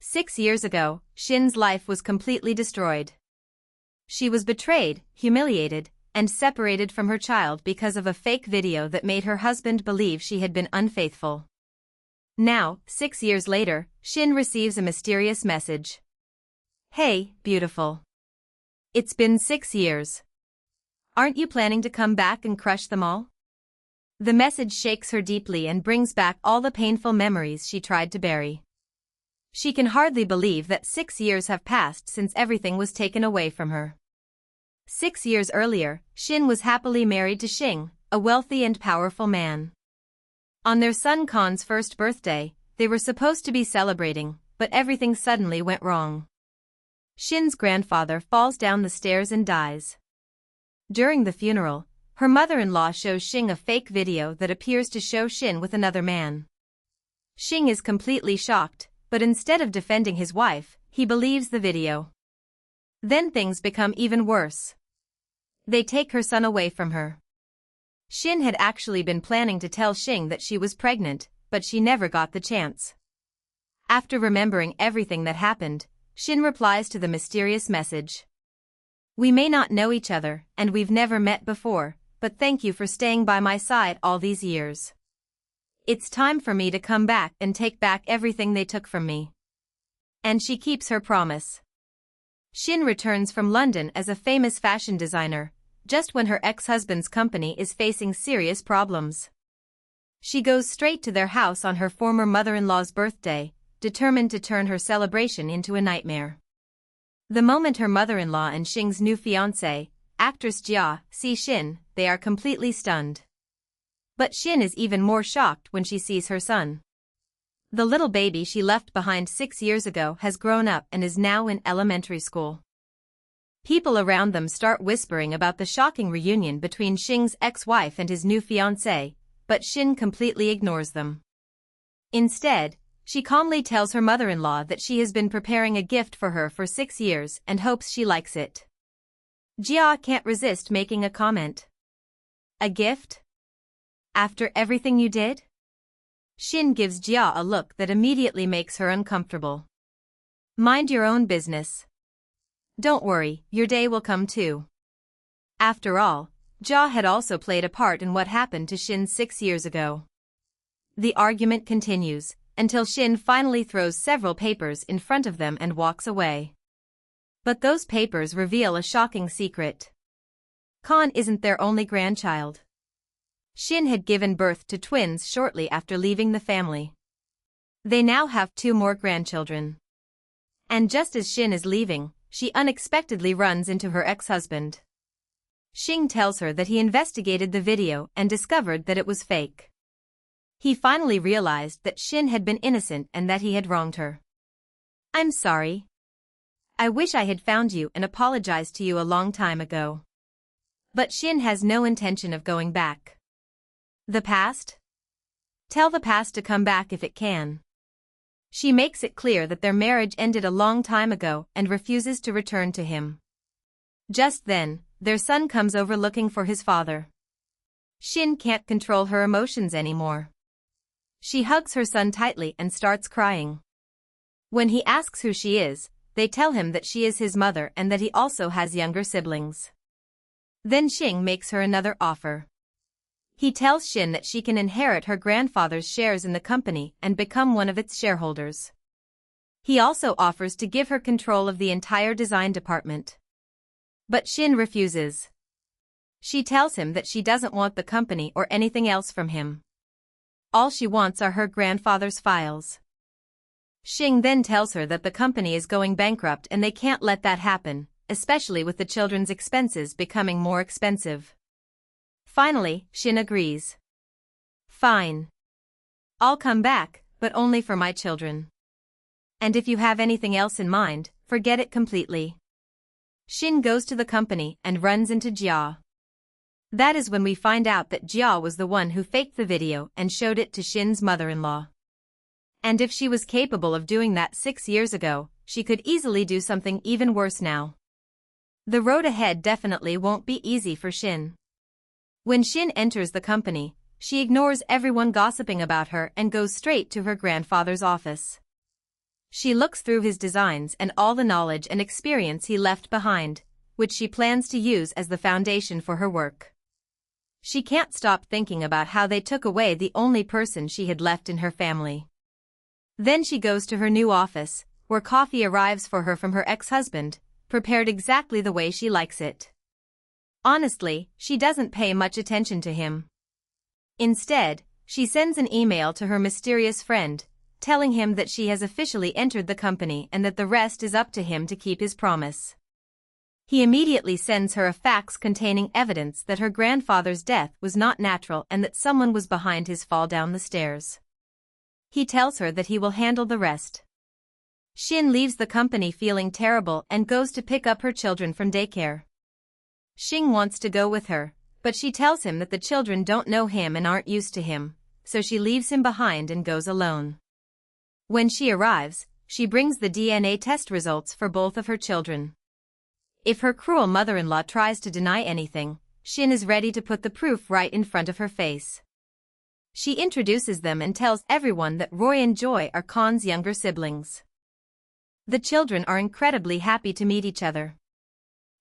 6 years ago, Shin's life was completely destroyed. She was betrayed, humiliated, and separated from her child because of a fake video that made her husband believe she had been unfaithful. Now, 6 years later, Shin receives a mysterious message. Hey, beautiful. It's been 6 years. Aren't you planning to come back and crush them all? The message shakes her deeply and brings back all the painful memories she tried to bury. She can hardly believe that 6 years have passed since everything was taken away from her. 6 years earlier, Shin was happily married to Shing, a wealthy and powerful man. On their son Khan's first birthday, they were supposed to be celebrating, but everything suddenly went wrong. Shin's grandfather falls down the stairs and dies. During the funeral, her mother-in-law shows Shing a fake video that appears to show Shin with another man. Shing is completely shocked, but instead of defending his wife, he believes the video. Then things become even worse. They take her son away from her. Shin had actually been planning to tell Shing that she was pregnant, but she never got the chance. After remembering everything that happened, Shin replies to the mysterious message. We may not know each other, and we've never met before, but thank you for staying by my side all these years. It's time for me to come back and take back everything they took from me. And she keeps her promise. Shin returns from London as a famous fashion designer, just when her ex-husband's company is facing serious problems. She goes straight to their house on her former mother-in-law's birthday, determined to turn her celebration into a nightmare. The moment her mother-in-law and Shing's new fiancée, actress Jia, see Shin, they are completely stunned. But Shin is even more shocked when she sees her son. The little baby she left behind 6 years ago has grown up and is now in elementary school. People around them start whispering about the shocking reunion between Shing's ex-wife and his new fiancé, but Shin completely ignores them. Instead, she calmly tells her mother-in-law that she has been preparing a gift for her for 6 years and hopes she likes it. Jia can't resist making a comment. A gift? After everything you did? Shin gives Jia a look that immediately makes her uncomfortable. Mind your own business. Don't worry, your day will come too. After all, Jia had also played a part in what happened to Shin 6 years ago. The argument continues, until Shin finally throws several papers in front of them and walks away. But those papers reveal a shocking secret. Khan isn't their only grandchild. Shin had given birth to twins shortly after leaving the family. They now have 2 more grandchildren. And just as Shin is leaving, she unexpectedly runs into her ex-husband. Shing tells her that he investigated the video and discovered that it was fake. He finally realized that Shin had been innocent and that he had wronged her. I'm sorry. I wish I had found you and apologized to you a long time ago. But Shin has no intention of going back. The past? Tell the past to come back if it can. She makes it clear that their marriage ended a long time ago and refuses to return to him. Just then, their son comes over looking for his father. Shin can't control her emotions anymore. She hugs her son tightly and starts crying. When he asks who she is, they tell him that she is his mother and that he also has younger siblings. Then Shing makes her another offer. He tells Shin that she can inherit her grandfather's shares in the company and become one of its shareholders. He also offers to give her control of the entire design department. But Shin refuses. She tells him that she doesn't want the company or anything else from him. All she wants are her grandfather's files. Shing then tells her that the company is going bankrupt and they can't let that happen, especially with the children's expenses becoming more expensive. Finally, Shin agrees. Fine. I'll come back, but only for my children. And if you have anything else in mind, forget it completely. Shin goes to the company and runs into Jia. That is when we find out that Jia was the one who faked the video and showed it to Shin's mother-in-law. And if she was capable of doing that 6 years ago, she could easily do something even worse now. The road ahead definitely won't be easy for Shin. When Shin enters the company, she ignores everyone gossiping about her and goes straight to her grandfather's office. She looks through his designs and all the knowledge and experience he left behind, which she plans to use as the foundation for her work. She can't stop thinking about how they took away the only person she had left in her family. Then she goes to her new office, where coffee arrives for her from her ex-husband, prepared exactly the way she likes it. Honestly, she doesn't pay much attention to him. Instead, she sends an email to her mysterious friend, telling him that she has officially entered the company and that the rest is up to him to keep his promise. He immediately sends her a fax containing evidence that her grandfather's death was not natural and that someone was behind his fall down the stairs. He tells her that he will handle the rest. Shin leaves the company feeling terrible and goes to pick up her children from daycare. Shing wants to go with her, but she tells him that the children don't know him and aren't used to him, so she leaves him behind and goes alone. When she arrives, she brings the DNA test results for both of her children. If her cruel mother-in-law tries to deny anything, Shin is ready to put the proof right in front of her face. She introduces them and tells everyone that Roy and Joy are Khan's younger siblings. The children are incredibly happy to meet each other.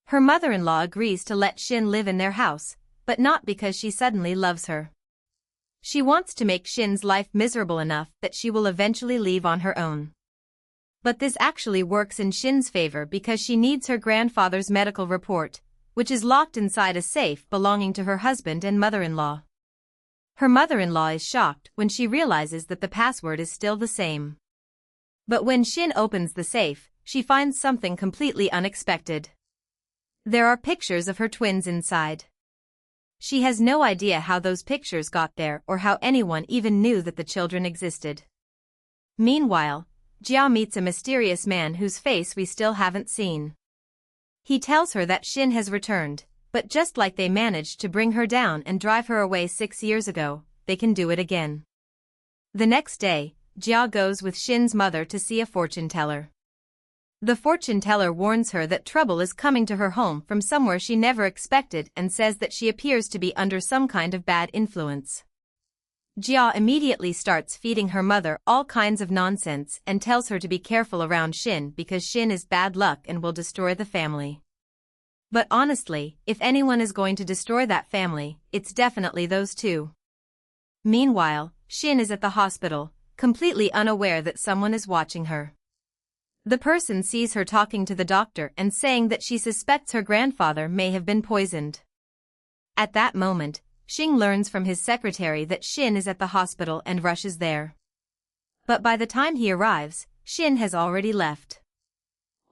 Her mother-in-law agrees to let Shin live in their house, but not because she suddenly loves her. She wants to make Shin's life miserable enough that she will eventually leave on her own. But this actually works in Shin's favor because she needs her grandfather's medical report, which is locked inside a safe belonging to her husband and mother-in-law. Her mother-in-law is shocked when she realizes that the password is still the same. But when Shin opens the safe, she finds something completely unexpected. There are pictures of her twins inside. She has no idea how those pictures got there or how anyone even knew that the children existed. Meanwhile, Jia meets a mysterious man whose face we still haven't seen. He tells her that Shin has returned, but just like they managed to bring her down and drive her away 6 years ago, they can do it again. The next day, Jia goes with Shin's mother to see a fortune teller. The fortune teller warns her that trouble is coming to her home from somewhere she never expected and says that she appears to be under some kind of bad influence. Jia immediately starts feeding her mother all kinds of nonsense and tells her to be careful around Shin because Shin is bad luck and will destroy the family. But honestly, if anyone is going to destroy that family, it's definitely those two. Meanwhile, Shin is at the hospital, completely unaware that someone is watching her. The person sees her talking to the doctor and saying that she suspects her grandfather may have been poisoned. At that moment, Shing learns from his secretary that Shin is at the hospital and rushes there. But by the time he arrives, Shin has already left.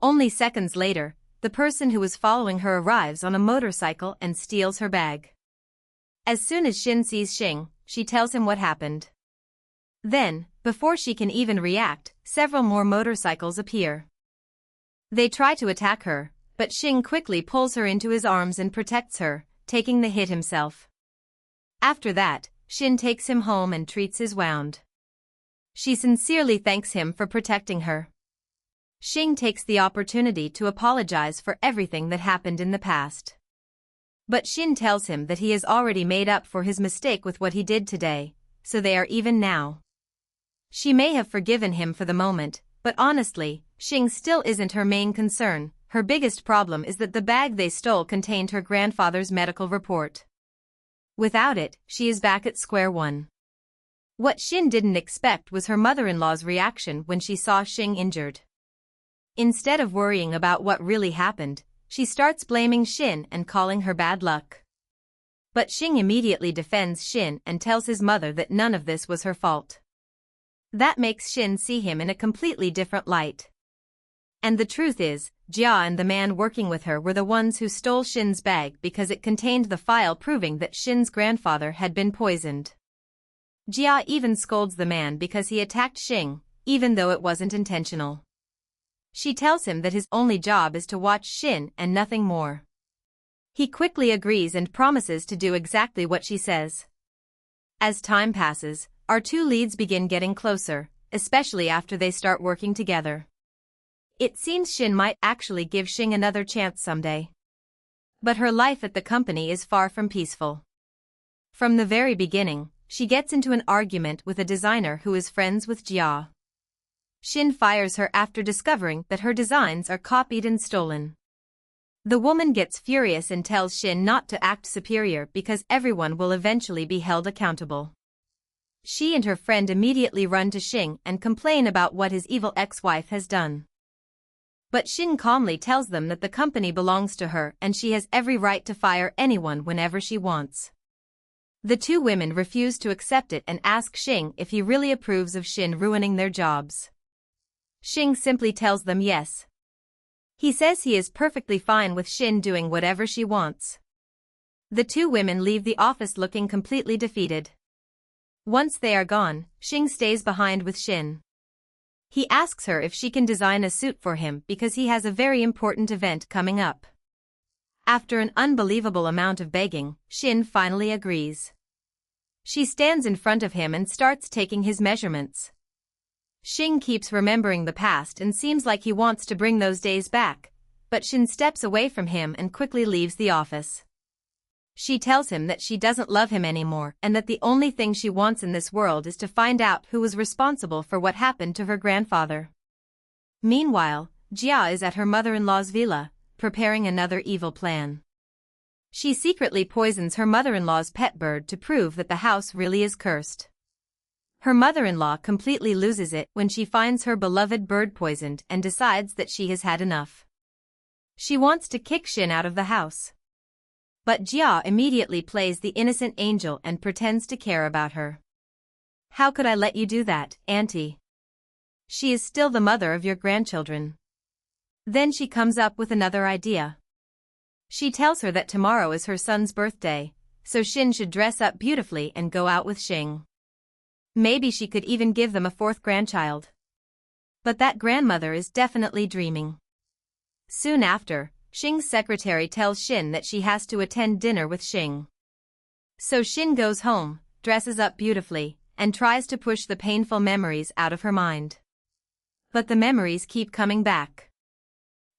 Only seconds later, the person who was following her arrives on a motorcycle and steals her bag. As soon as Shin sees Shing, she tells him what happened. Then, before she can even react, several more motorcycles appear. They try to attack her, but Shing quickly pulls her into his arms and protects her, taking the hit himself. After that, Shin takes him home and treats his wound. She sincerely thanks him for protecting her. Shing takes the opportunity to apologize for everything that happened in the past. But Shin tells him that he has already made up for his mistake with what he did today, so they are even now. She may have forgiven him for the moment, but honestly, Shing still isn't her main concern. Her biggest problem is that the bag they stole contained her grandfather's medical report. Without it, she is back at square one. What Shin didn't expect was her mother-in-law's reaction when she saw Shing injured. Instead of worrying about what really happened, she starts blaming Shin and calling her bad luck. But Shing immediately defends Shin and tells his mother that none of this was her fault. That makes Shin see him in a completely different light. And the truth is, Jia and the man working with her were the ones who stole Shin's bag because it contained the file proving that Shin's grandfather had been poisoned. Jia even scolds the man because he attacked Shing, even though it wasn't intentional. She tells him that his only job is to watch Shin and nothing more. He quickly agrees and promises to do exactly what she says. As time passes, our two leads begin getting closer, especially after they start working together. It seems Shin might actually give Shing another chance someday. But her life at the company is far from peaceful. From the very beginning, she gets into an argument with a designer who is friends with Jia. Shin fires her after discovering that her designs are copied and stolen. The woman gets furious and tells Shin not to act superior because everyone will eventually be held accountable. She and her friend immediately run to Shin and complain about what his evil ex-wife has done. But Shin calmly tells them that the company belongs to her and she has every right to fire anyone whenever she wants. The two women refuse to accept it and ask Shin if he really approves of Shin ruining their jobs. Shin simply tells them yes. He says he is perfectly fine with Shin doing whatever she wants. The two women leave the office looking completely defeated. Once they are gone, Shin stays behind with Shin. He asks her if she can design a suit for him because he has a very important event coming up. After an unbelievable amount of begging, Shin finally agrees. She stands in front of him and starts taking his measurements. Shin keeps remembering the past and seems like he wants to bring those days back, but Shin steps away from him and quickly leaves the office. She tells him that she doesn't love him anymore and that the only thing she wants in this world is to find out who was responsible for what happened to her grandfather. Meanwhile, Jia is at her mother-in-law's villa, preparing another evil plan. She secretly poisons her mother-in-law's pet bird to prove that the house really is cursed. Her mother-in-law completely loses it when she finds her beloved bird poisoned and decides that she has had enough. She wants to kick Shin out of the house. But Jia immediately plays the innocent angel and pretends to care about her. "How could I let you do that, Auntie? She is still the mother of your grandchildren." Then she comes up with another idea. She tells her that tomorrow is her son's birthday, so Shin should dress up beautifully and go out with Shin. Maybe she could even give them a fourth grandchild. But that grandmother is definitely dreaming. Soon after, Shin's secretary tells Shin that she has to attend dinner with Shin. So Shin goes home, dresses up beautifully, and tries to push the painful memories out of her mind. But the memories keep coming back.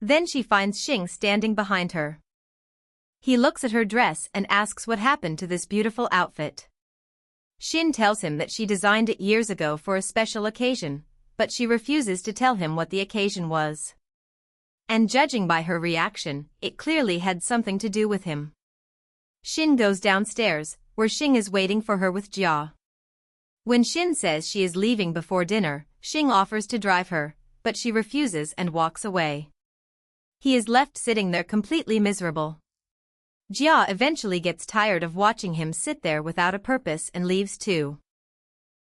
Then she finds Shin standing behind her. He looks at her dress and asks what happened to this beautiful outfit. Shin tells him that she designed it years ago for a special occasion, but she refuses to tell him what the occasion was. And judging by her reaction, it clearly had something to do with him. Shin goes downstairs, where Shin is waiting for her with Jia. When Shin says she is leaving before dinner, Shin offers to drive her, but she refuses and walks away. He is left sitting there completely miserable. Jia eventually gets tired of watching him sit there without a purpose and leaves too.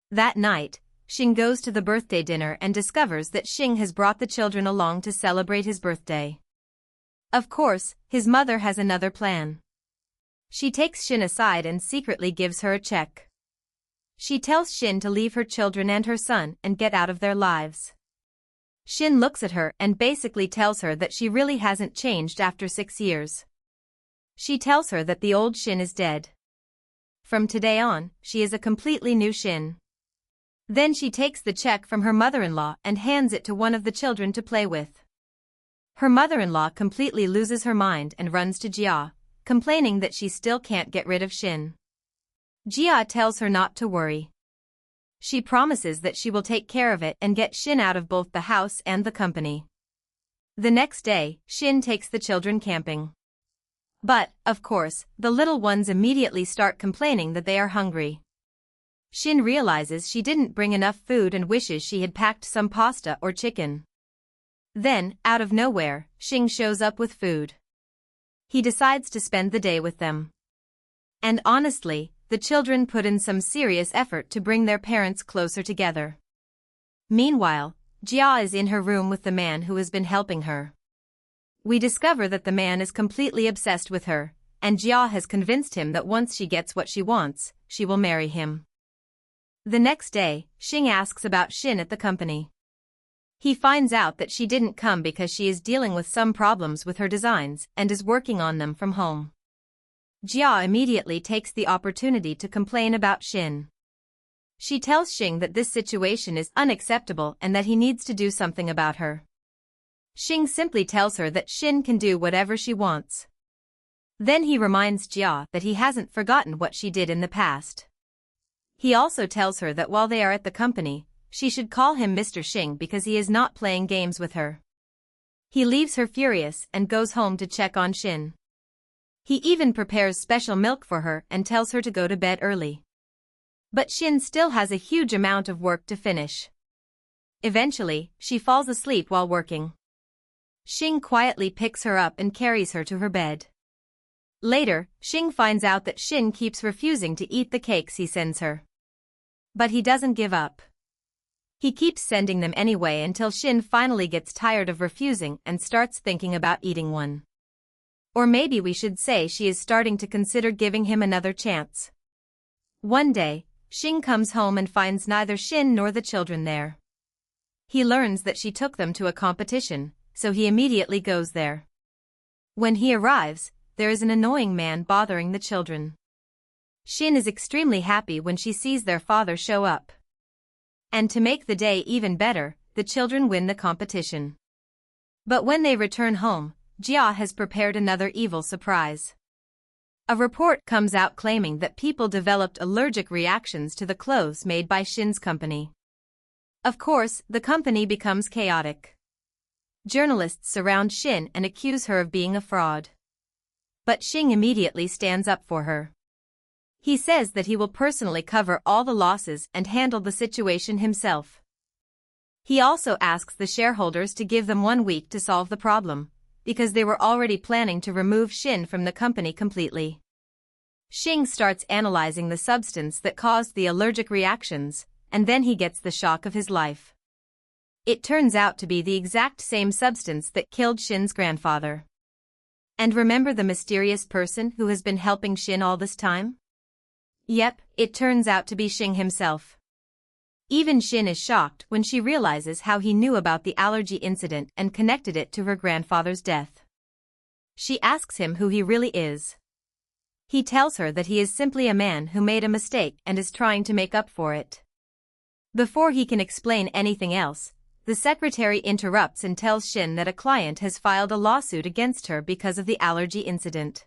That night, Shin goes to the birthday dinner and discovers that Shin has brought the children along to celebrate his birthday. Of course, his mother has another plan. She takes Shin aside and secretly gives her a check. She tells Shin to leave her children and her son and get out of their lives. Shin looks at her and basically tells her that she really hasn't changed after 6 years. She tells her that the old Shin is dead. From today on, she is a completely new Shin. Then she takes the check from her mother-in-law and hands it to one of the children to play with. Her mother-in-law completely loses her mind and runs to Jia, complaining that she still can't get rid of Shin. Jia tells her not to worry. She promises that she will take care of it and get Shin out of both the house and the company. The next day, Shin takes the children camping. But, of course, the little ones immediately start complaining that they are hungry. Shin realizes she didn't bring enough food and wishes she had packed some pasta or chicken. Then, out of nowhere, Shin shows up with food. He decides to spend the day with them. And honestly, the children put in some serious effort to bring their parents closer together. Meanwhile, Jia is in her room with the man who has been helping her. We discover that the man is completely obsessed with her, and Jia has convinced him that once she gets what she wants, she will marry him. The next day, Shin asks about Shin at the company. He finds out that she didn't come because she is dealing with some problems with her designs and is working on them from home. Jia immediately takes the opportunity to complain about Shin. She tells Shin that this situation is unacceptable and that he needs to do something about her. Shin simply tells her that Shin can do whatever she wants. Then he reminds Jia that he hasn't forgotten what she did in the past. He also tells her that while they are at the company, she should call him Mr. Xing because he is not playing games with her. He leaves her furious and goes home to check on Xin. He even prepares special milk for her and tells her to go to bed early. But Xin still has a huge amount of work to finish. Eventually, she falls asleep while working. Xing quietly picks her up and carries her to her bed. Later, Xing finds out that Xin keeps refusing to eat the cakes he sends her. But he doesn't give up. He keeps sending them anyway until Xin finally gets tired of refusing and starts thinking about eating one. Or maybe we should say she is starting to consider giving him another chance. One day, Xing comes home and finds neither Xin nor the children there. He learns that she took them to a competition, so he immediately goes there. When he arrives, there is an annoying man bothering the children. Xin is extremely happy when she sees their father show up. And to make the day even better, the children win the competition. But when they return home, Jia has prepared another evil surprise. A report comes out claiming that people developed allergic reactions to the clothes made by Xin's company. Of course, the company becomes chaotic. Journalists surround Xin and accuse her of being a fraud. But Xing immediately stands up for her. He says that he will personally cover all the losses and handle the situation himself. He also asks the shareholders to give them 1 week to solve the problem, because they were already planning to remove Xin from the company completely. Xing starts analyzing the substance that caused the allergic reactions, and then he gets the shock of his life. It turns out to be the exact same substance that killed Xin's grandfather. And remember the mysterious person who has been helping Xin all this time? Yep, it turns out to be Xing himself. Even Xin is shocked when she realizes how he knew about the allergy incident and connected it to her grandfather's death. She asks him who he really is. He tells her that he is simply a man who made a mistake and is trying to make up for it. Before he can explain anything else, the secretary interrupts and tells Xin that a client has filed a lawsuit against her because of the allergy incident.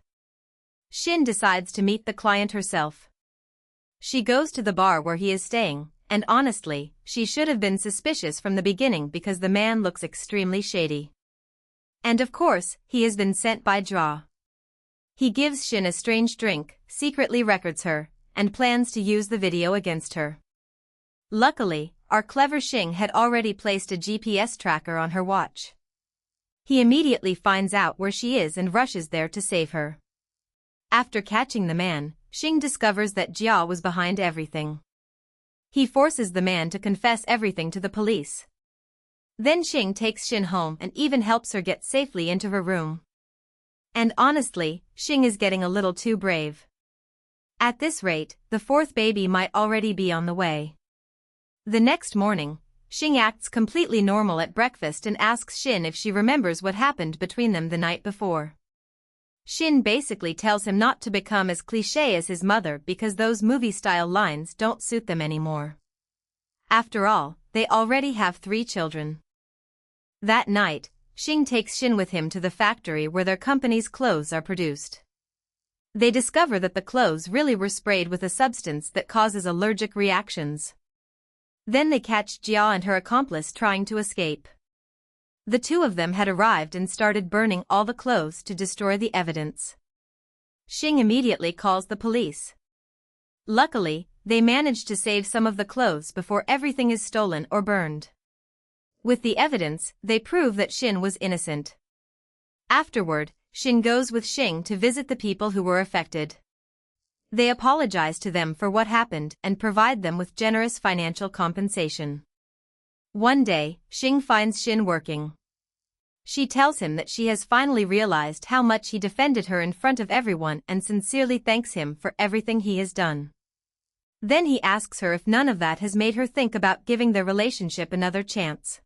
Xin decides to meet the client herself. She goes to the bar where he is staying, and honestly, she should have been suspicious from the beginning because the man looks extremely shady. And of course, he has been sent by Jia. He gives Xin a strange drink, secretly records her, and plans to use the video against her. Luckily, our clever Xing had already placed a GPS tracker on her watch. He immediately finds out where she is and rushes there to save her. After catching the man, Xing discovers that Jia was behind everything. He forces the man to confess everything to the police. Then Xing takes Xin home and even helps her get safely into her room. And honestly, Xing is getting a little too brave. At this rate, the 4th baby might already be on the way. The next morning, Xing acts completely normal at breakfast and asks Xin if she remembers what happened between them the night before. Xin basically tells him not to become as cliché as his mother because those movie-style lines don't suit them anymore. After all, they already have 3 children. That night, Xing takes Xin with him to the factory where their company's clothes are produced. They discover that the clothes really were sprayed with a substance that causes allergic reactions. Then they catch Jia and her accomplice trying to escape. The 2 of them had arrived and started burning all the clothes to destroy the evidence. Xing immediately calls the police. Luckily, they manage to save some of the clothes before everything is stolen or burned. With the evidence, they prove that Xin was innocent. Afterward, Xin goes with Xing to visit the people who were affected. They apologize to them for what happened and provide them with generous financial compensation. One day, Xing finds Xin working. She tells him that she has finally realized how much he defended her in front of everyone and sincerely thanks him for everything he has done. Then he asks her if none of that has made her think about giving their relationship another chance.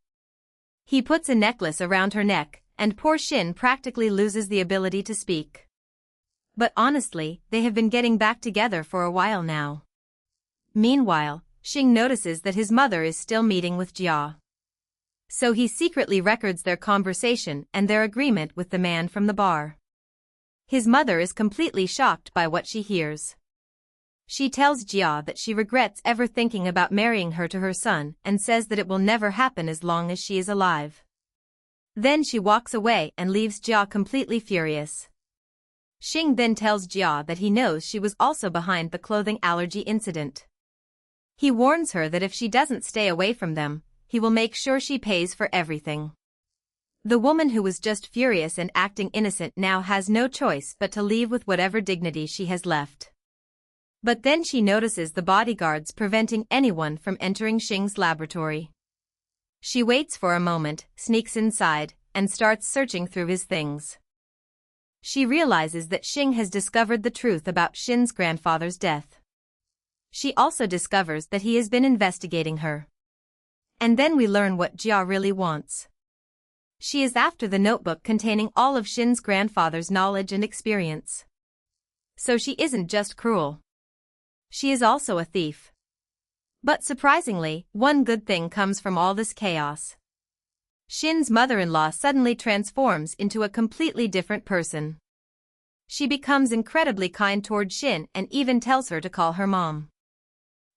He puts a necklace around her neck, and poor Xin practically loses the ability to speak. But honestly, they have been getting back together for a while now. Meanwhile, Xing notices that his mother is still meeting with Jia. So he secretly records their conversation and their agreement with the man from the bar. His mother is completely shocked by what she hears. She tells Jia that she regrets ever thinking about marrying her to her son and says that it will never happen as long as she is alive. Then she walks away and leaves Jia completely furious. Xing then tells Jia that he knows she was also behind the clothing allergy incident. He warns her that if she doesn't stay away from them, he will make sure she pays for everything. The woman who was just furious and acting innocent now has no choice but to leave with whatever dignity she has left. But then she notices the bodyguards preventing anyone from entering Xing's laboratory. She waits for a moment, sneaks inside, and starts searching through his things. She realizes that Xing has discovered the truth about Xin's grandfather's death. She also discovers that he has been investigating her. And then we learn what Jia really wants. She is after the notebook containing all of Xin's grandfather's knowledge and experience. So she isn't just cruel. She is also a thief. But surprisingly, one good thing comes from all this chaos. Xin's mother-in-law suddenly transforms into a completely different person. She becomes incredibly kind toward Xin and even tells her to call her mom.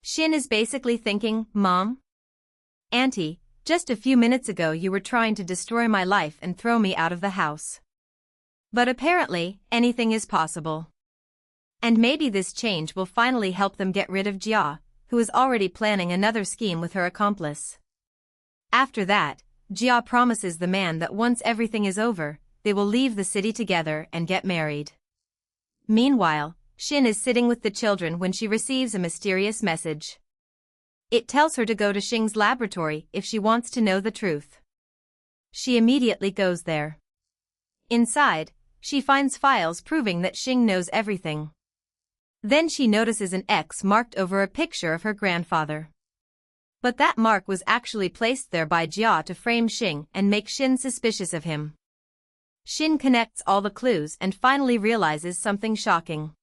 Xin is basically thinking, "Mom? Auntie, just a few minutes ago you were trying to destroy my life and throw me out of the house. But apparently, anything is possible. And maybe this change will finally help them get rid of Jia, who is already planning another scheme with her accomplice." After that, Jia promises the man that once everything is over, they will leave the city together and get married. Meanwhile, Xin is sitting with the children when she receives a mysterious message. It tells her to go to Xing's laboratory if she wants to know the truth. She immediately goes there. Inside, she finds files proving that Xing knows everything. Then she notices an X marked over a picture of her grandfather. But that mark was actually placed there by Jia to frame Xing and make Xin suspicious of him. Xin connects all the clues and finally realizes something shocking.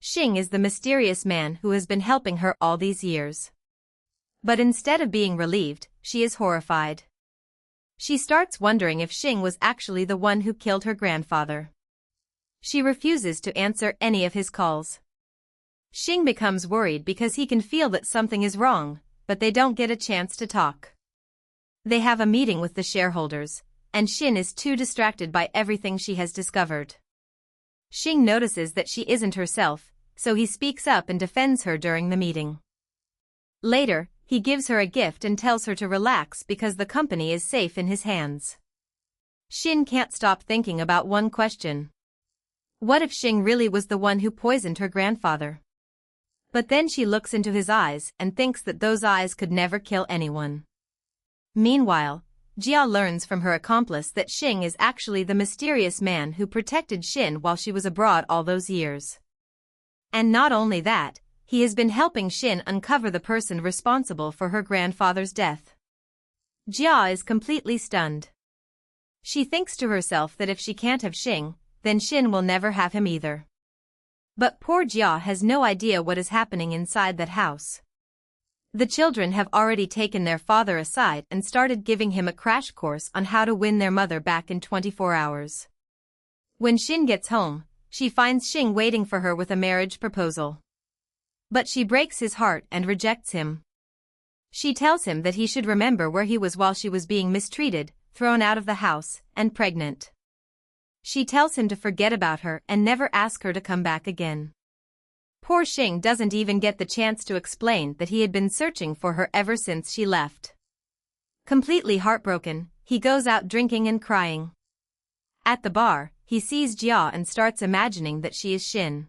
Xing is the mysterious man who has been helping her all these years. But instead of being relieved, she is horrified. She starts wondering if Xing was actually the one who killed her grandfather. She refuses to answer any of his calls. Xing becomes worried because he can feel that something is wrong, but they don't get a chance to talk. They have a meeting with the shareholders, and Xin is too distracted by everything she has discovered. Xing notices that she isn't herself, so he speaks up and defends her during the meeting. Later, he gives her a gift and tells her to relax because the company is safe in his hands. Xin can't stop thinking about one question. What if Xing really was the one who poisoned her grandfather? But then she looks into his eyes and thinks that those eyes could never kill anyone. Meanwhile, Jia learns from her accomplice that Xing is actually the mysterious man who protected Xin while she was abroad all those years. And not only that, he has been helping Xin uncover the person responsible for her grandfather's death. Jia is completely stunned. She thinks to herself that if she can't have Xing, then Xin will never have him either. But poor Jia has no idea what is happening inside that house. The children have already taken their father aside and started giving him a crash course on how to win their mother back in 24 hours. When Xin gets home, she finds Xing waiting for her with a marriage proposal. But she breaks his heart and rejects him. She tells him that he should remember where he was while she was being mistreated, thrown out of the house, and pregnant. She tells him to forget about her and never ask her to come back again. Poor Xing doesn't even get the chance to explain that he had been searching for her ever since she left. Completely heartbroken, he goes out drinking and crying. At the bar, he sees Jia and starts imagining that she is Xin.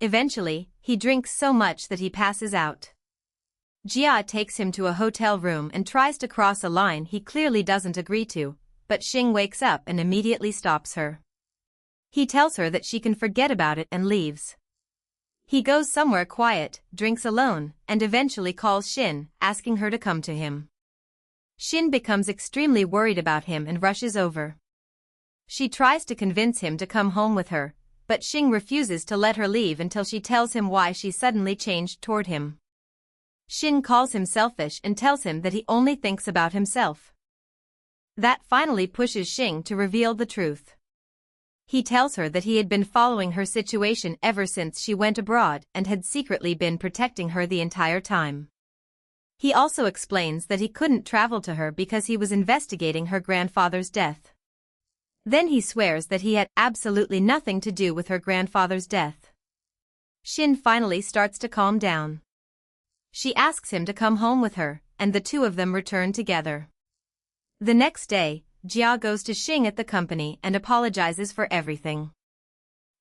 Eventually, he drinks so much that he passes out. Jia takes him to a hotel room and tries to cross a line he clearly doesn't agree to, but Xing wakes up and immediately stops her. He tells her that she can forget about it and leaves. He goes somewhere quiet, drinks alone, and eventually calls Xin, asking her to come to him. Xin becomes extremely worried about him and rushes over. She tries to convince him to come home with her, but Xing refuses to let her leave until she tells him why she suddenly changed toward him. Xin calls him selfish and tells him that he only thinks about himself. That finally pushes Xing to reveal the truth. He tells her that he had been following her situation ever since she went abroad and had secretly been protecting her the entire time. He also explains that he couldn't travel to her because he was investigating her grandfather's death. Then he swears that he had absolutely nothing to do with her grandfather's death. Shin finally starts to calm down. She asks him to come home with her, and the two of them return together. The next day, Jia goes to Shin at the company and apologizes for everything.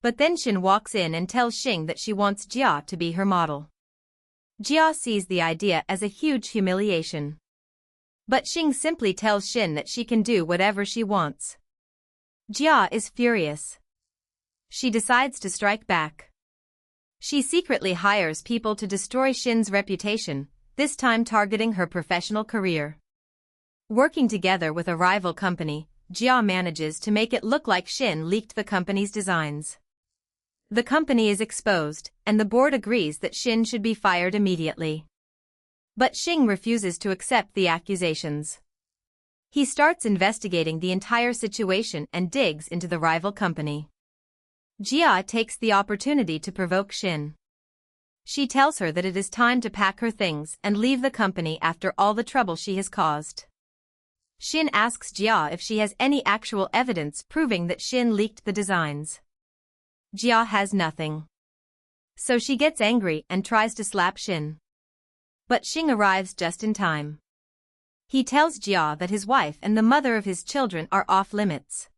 But then Shin walks in and tells Shin that she wants Jia to be her model. Jia sees the idea as a huge humiliation. But Shin simply tells Shin that she can do whatever she wants. Jia is furious. She decides to strike back. She secretly hires people to destroy Shin's reputation, this time targeting her professional career. Working together with a rival company, Jia manages to make it look like Shin leaked the company's designs. The company is exposed, and the board agrees that Shin should be fired immediately. But Shin refuses to accept the accusations. He starts investigating the entire situation and digs into the rival company. Jia takes the opportunity to provoke Shin. She tells her that it is time to pack her things and leave the company after all the trouble she has caused. Shin asks Jia if she has any actual evidence proving that Shin leaked the designs. Jia has nothing. So she gets angry and tries to slap Shin. But Shin arrives just in time. He tells Jia that his wife and the mother of his children are off limits.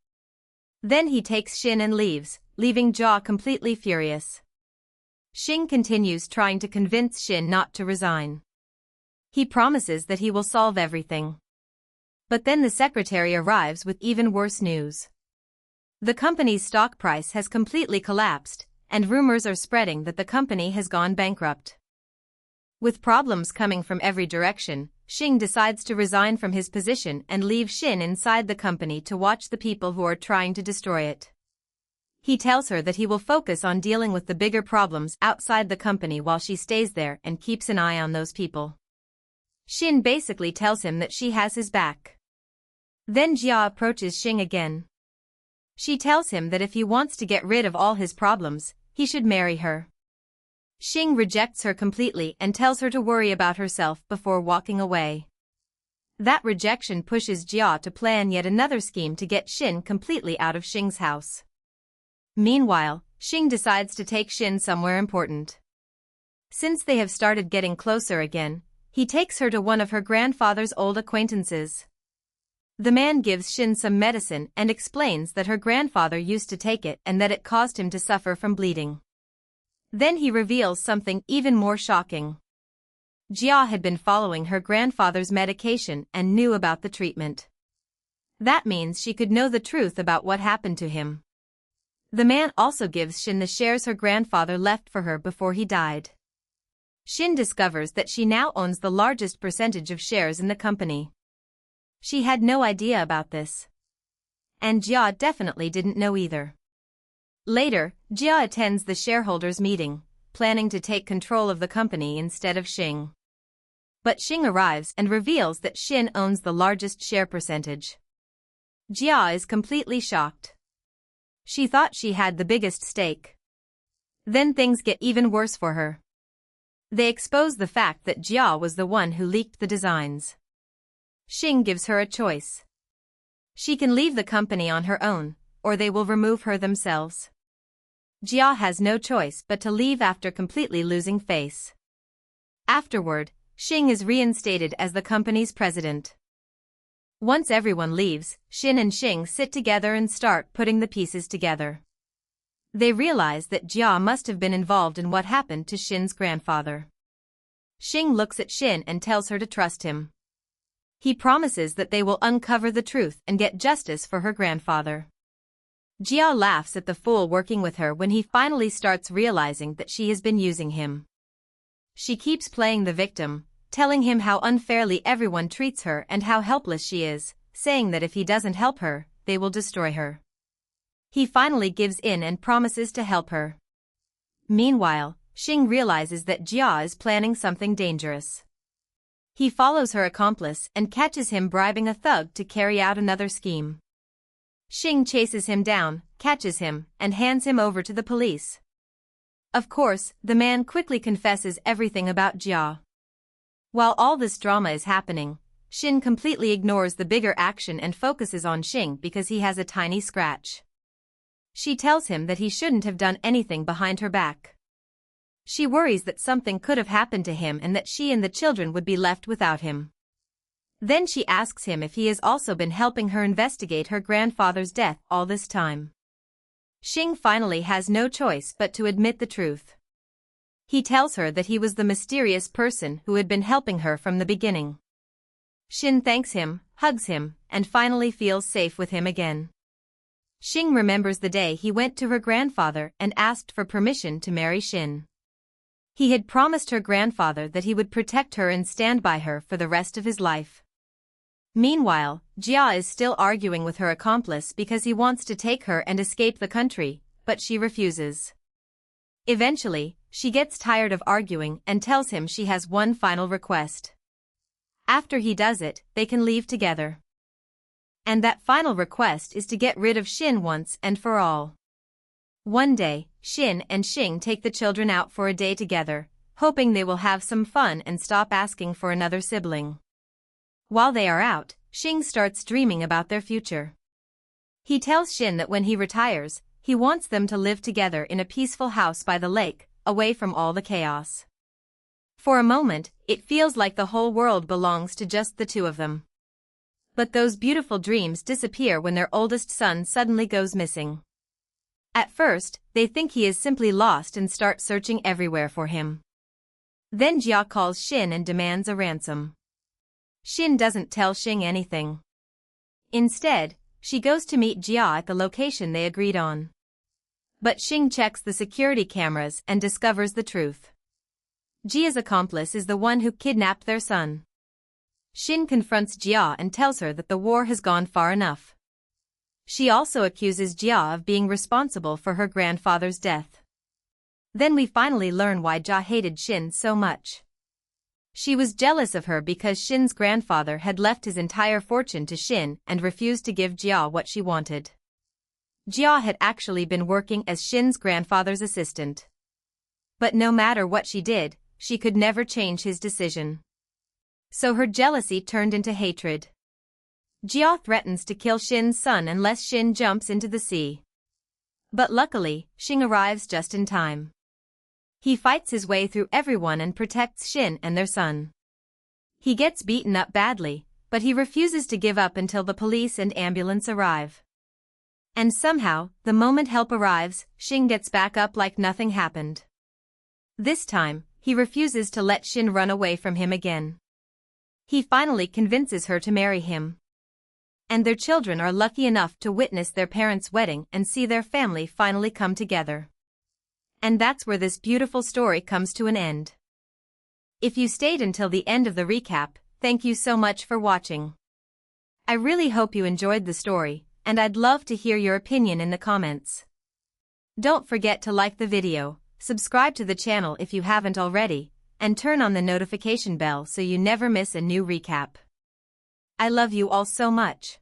Then he takes Shin and leaves, leaving Jia completely furious. Shin continues trying to convince Shin not to resign. He promises that he will solve everything. But then the secretary arrives with even worse news. The company's stock price has completely collapsed, and rumors are spreading that the company has gone bankrupt. With problems coming from every direction, Shin decides to resign from his position and leave Shin inside the company to watch the people who are trying to destroy it. He tells her that he will focus on dealing with the bigger problems outside the company while she stays there and keeps an eye on those people. Shin basically tells him that she has his back. Then Jia approaches Shin again. She tells him that if he wants to get rid of all his problems, he should marry her. Shin rejects her completely and tells her to worry about herself before walking away. That rejection pushes Jia to plan yet another scheme to get Shin completely out of Shin's house. Meanwhile, Shin decides to take Shin somewhere important. Since they have started getting closer again, he takes her to one of her grandfather's old acquaintances. The man gives Shin some medicine and explains that her grandfather used to take it and that it caused him to suffer from bleeding. Then he reveals something even more shocking. Jia had been following her grandfather's medication and knew about the treatment. That means she could know the truth about what happened to him. The man also gives Shin the shares her grandfather left for her before he died. Shin discovers that she now owns the largest percentage of shares in the company. She had no idea about this. And Jia definitely didn't know either. Later, Jia attends the shareholders' meeting, planning to take control of the company instead of Shin. But Shin arrives and reveals that Shin owns the largest share percentage. Jia is completely shocked. She thought she had the biggest stake. Then things get even worse for her. They expose the fact that Jia was the one who leaked the designs. Shin gives her a choice. She can leave the company on her own, or they will remove her themselves. Jia has no choice but to leave after completely losing face. Afterward, Shin is reinstated as the company's president. Once everyone leaves, Shin and Shin sit together and start putting the pieces together. They realize that Jia must have been involved in what happened to Shin's grandfather. Shin looks at Shin and tells her to trust him. He promises that they will uncover the truth and get justice for her grandfather. Jia laughs at the fool working with her when he finally starts realizing that she has been using him. She keeps playing the victim, telling him how unfairly everyone treats her and how helpless she is, saying that if he doesn't help her, they will destroy her. He finally gives in and promises to help her. Meanwhile, Shin realizes that Jia is planning something dangerous. He follows her accomplice and catches him bribing a thug to carry out another scheme. Xing chases him down, catches him, and hands him over to the police. Of course, the man quickly confesses everything about Jia. While all this drama is happening, Xin completely ignores the bigger action and focuses on Xing because he has a tiny scratch. She tells him that he shouldn't have done anything behind her back. She worries that something could have happened to him and that she and the children would be left without him. Then she asks him if he has also been helping her investigate her grandfather's death all this time. Xing finally has no choice but to admit the truth. He tells her that he was the mysterious person who had been helping her from the beginning. Xin thanks him, hugs him, and finally feels safe with him again. Xing remembers the day he went to her grandfather and asked for permission to marry Xin. He had promised her grandfather that he would protect her and stand by her for the rest of his life. Meanwhile, Jia is still arguing with her accomplice because he wants to take her and escape the country, but she refuses. Eventually, she gets tired of arguing and tells him she has one final request. After he does it, they can leave together. And that final request is to get rid of Xin once and for all. One day, Xin and Xing take the children out for a day together, hoping they will have some fun and stop asking for another sibling. While they are out, Xing starts dreaming about their future. He tells Xin that when he retires, he wants them to live together in a peaceful house by the lake, away from all the chaos. For a moment, it feels like the whole world belongs to just the two of them. But those beautiful dreams disappear when their oldest son suddenly goes missing. At first, they think he is simply lost and start searching everywhere for him. Then Jia calls Xin and demands a ransom. Xin doesn't tell Xing anything. Instead, she goes to meet Jia at the location they agreed on. But Xing checks the security cameras and discovers the truth. Jia's accomplice is the one who kidnapped their son. Xin confronts Jia and tells her that the war has gone far enough. She also accuses Jia of being responsible for her grandfather's death. Then we finally learn why Jia hated Xin so much. She was jealous of her because Xin's grandfather had left his entire fortune to Xin and refused to give Jia what she wanted. Jia had actually been working as Xin's grandfather's assistant. But no matter what she did, she could never change his decision. So her jealousy turned into hatred. Jia threatens to kill Xin's son unless Xin jumps into the sea. But luckily, Xing arrives just in time. He fights his way through everyone and protects Xin and their son. He gets beaten up badly, but he refuses to give up until the police and ambulance arrive. And somehow, the moment help arrives, Xing gets back up like nothing happened. This time, he refuses to let Xin run away from him again. He finally convinces her to marry him. And their children are lucky enough to witness their parents' wedding and see their family finally come together. And that's where this beautiful story comes to an end. If you stayed until the end of the recap, thank you so much for watching. I really hope you enjoyed the story, and I'd love to hear your opinion in the comments. Don't forget to like the video, subscribe to the channel if you haven't already, and turn on the notification bell so you never miss a new recap. I love you all so much.